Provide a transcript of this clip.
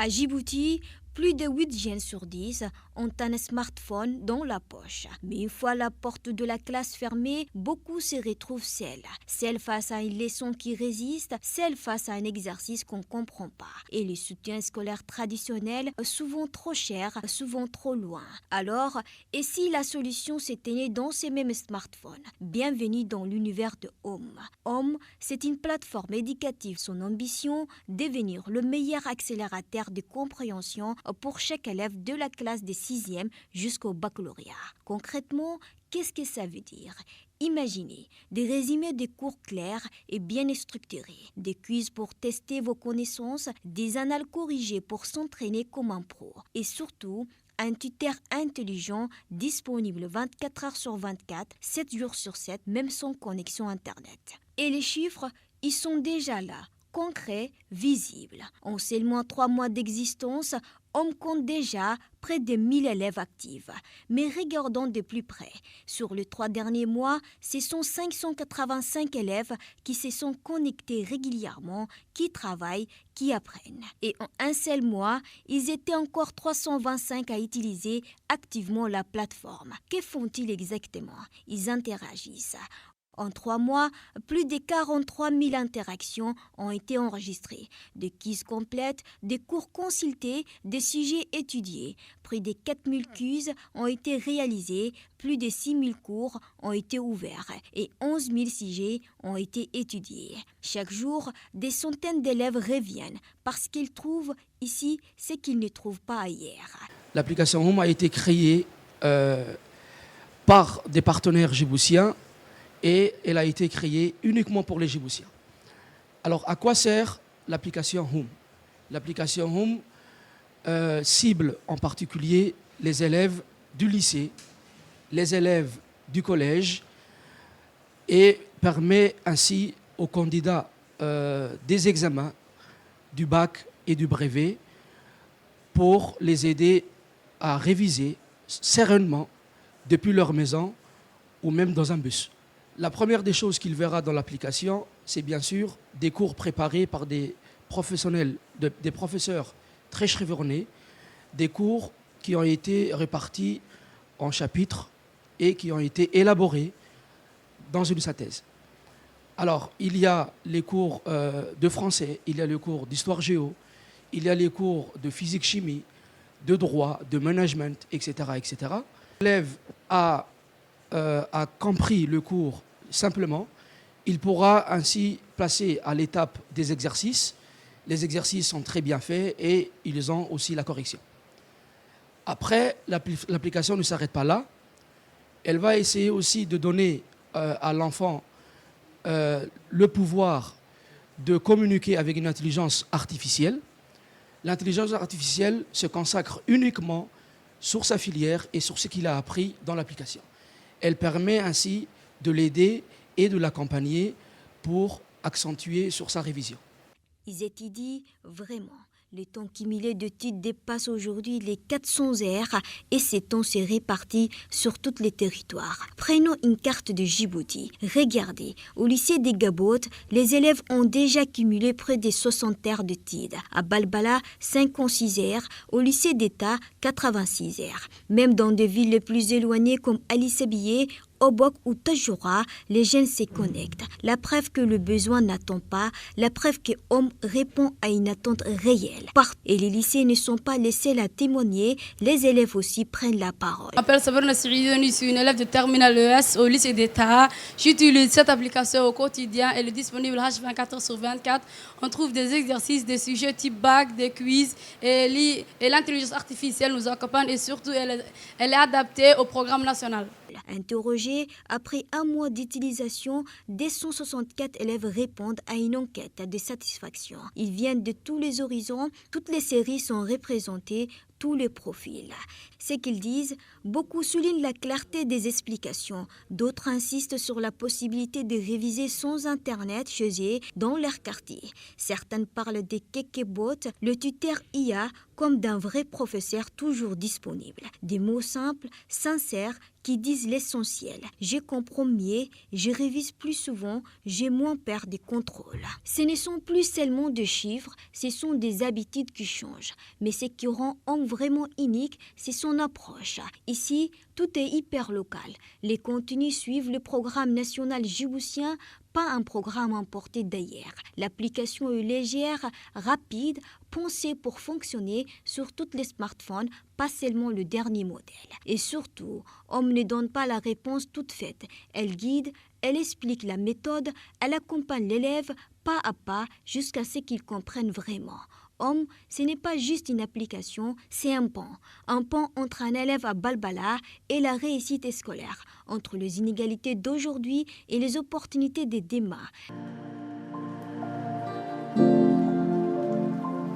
À Djibouti, plus de 8 jeunes sur 10 ont un smartphone dans la poche. Mais une fois la porte de la classe fermée, beaucoup se retrouvent seuls. Seuls face à une leçon qui résiste, seuls face à un exercice qu'on ne comprend pas. Et le soutien scolaire traditionnel, souvent trop cher, souvent trop loin. Alors, et si la solution s'éteignait dans ces mêmes smartphones? Bienvenue dans l'univers de Home. Home, c'est une plateforme éducative. Son ambition, devenir le meilleur accélérateur de compréhension pour chaque élève de la classe des 6e jusqu'au baccalauréat. Concrètement, qu'est-ce que ça veut dire? Imaginez des résumés de cours clairs et bien structurés, des quiz pour tester vos connaissances, des annales corrigées pour s'entraîner comme un pro et surtout un tuteur intelligent disponible 24 heures sur 24, 7 jours sur 7, même sans connexion Internet. Et les chiffres, ils sont déjà là, concrets, visibles. En seulement 3 mois d'existence, on compte déjà près de 1000 élèves actifs. Mais regardons de plus près. Sur les 3 derniers mois, ce sont 585 élèves qui se sont connectés régulièrement, qui travaillent, qui apprennent. Et en un seul mois, ils étaient encore 325 à utiliser activement la plateforme. Que font-ils exactement? Ils interagissent. En 3 mois, plus de 43 000 interactions ont été enregistrées. Des quiz complètes, des cours consultés, des sujets étudiés. Près de 4 000 quiz ont été réalisés, plus de 6 000 cours ont été ouverts et 11 000 sujets ont été étudiés. Chaque jour, des centaines d'élèves reviennent parce qu'ils trouvent ici ce qu'ils ne trouvent pas ailleurs. L'application Home a été créée par des partenaires djiboutiens et elle a été créée uniquement pour les Djiboutiens. Alors, à quoi sert l'application Home? L'application Home cible en particulier les élèves du lycée, les élèves du collège et permet ainsi aux candidats des examens du bac et du brevet pour les aider à réviser sereinement depuis leur maison ou même dans un bus. La première des choses qu'il verra dans l'application, c'est bien sûr des cours préparés par des professionnels, des professeurs très chevronnés, des cours qui ont été répartis en chapitres et qui ont été élaborés dans une synthèse. Alors, il y a les cours de français, il y a les cours d'histoire géo, il y a les cours de physique-chimie, de droit, de management, etc. etc. L'élève a compris le cours simplement, il pourra ainsi passer à l'étape des exercices. Les exercices sont très bien faits et ils ont aussi la correction. Après, l'application ne s'arrête pas là. Elle va essayer aussi de donner à l'enfant le pouvoir de communiquer avec une intelligence artificielle. L'intelligence artificielle se consacre uniquement sur sa filière et sur ce qu'il a appris dans l'application. Elle permet ainsi de l'aider et de l'accompagner pour accentuer sur sa révision. Ils étudient vraiment. Le temps cumulé d'études dépasse aujourd'hui les 400 heures et ces temps se répartit sur tous les territoires. Prenons une carte de Djibouti. Regardez, au lycée des Gabotes, les élèves ont déjà cumulé près de 60 heures d'études. À Balbala, 56 heures. Au lycée d'État, 86 heures. Même dans des villes les plus éloignées comme Ali Sabié, Obok ou Tajoura, les jeunes se connectent. La preuve que le besoin n'attend pas, la preuve que Home répond à une attente réelle. Et les lycées ne sont pas les seuls à témoigner, les élèves aussi prennent la parole. Je m'appelle Sabrina Siridoni, je suis une élève de terminale ES au lycée d'État. J'utilise cette application au quotidien, elle est disponible H24/24. On trouve des exercices, des sujets type bac, des quiz et l'intelligence artificielle nous accompagne et surtout elle est adaptée au programme national. Interrogés, après un mois d'utilisation, 264 élèves répondent à une enquête de satisfaction. Ils viennent de tous les horizons, toutes les séries sont représentées, tous les profils. Ce qu'ils disent, beaucoup soulignent la clarté des explications, d'autres insistent sur la possibilité de réviser sans Internet chez eux dans leur quartier. Certaines parlent des kekebots, le tuteur IA, comme d'un vrai professeur toujours disponible. Des mots simples, sincères, qui disent l'essentiel. Je comprends mieux, je révise plus souvent, j'ai moins peur des contrôles. Ce ne sont plus seulement des chiffres, ce sont des habitudes qui changent. Mais ce qui rend homme vraiment unique, c'est son approche. Ici, tout est hyper local. Les contenus suivent le programme national djiboutien, pas un programme importé d'ailleurs. L'application est légère, rapide, pensée pour fonctionner sur tous les smartphones, pas seulement le dernier modèle. Et surtout, Home ne donne pas la réponse toute faite. Elle guide, elle explique la méthode, elle accompagne l'élève pas à pas jusqu'à ce qu'il comprenne vraiment. Home, ce n'est pas juste une application, c'est un pont entre un élève à Balbala et la réussite scolaire, entre les inégalités d'aujourd'hui et les opportunités de demain.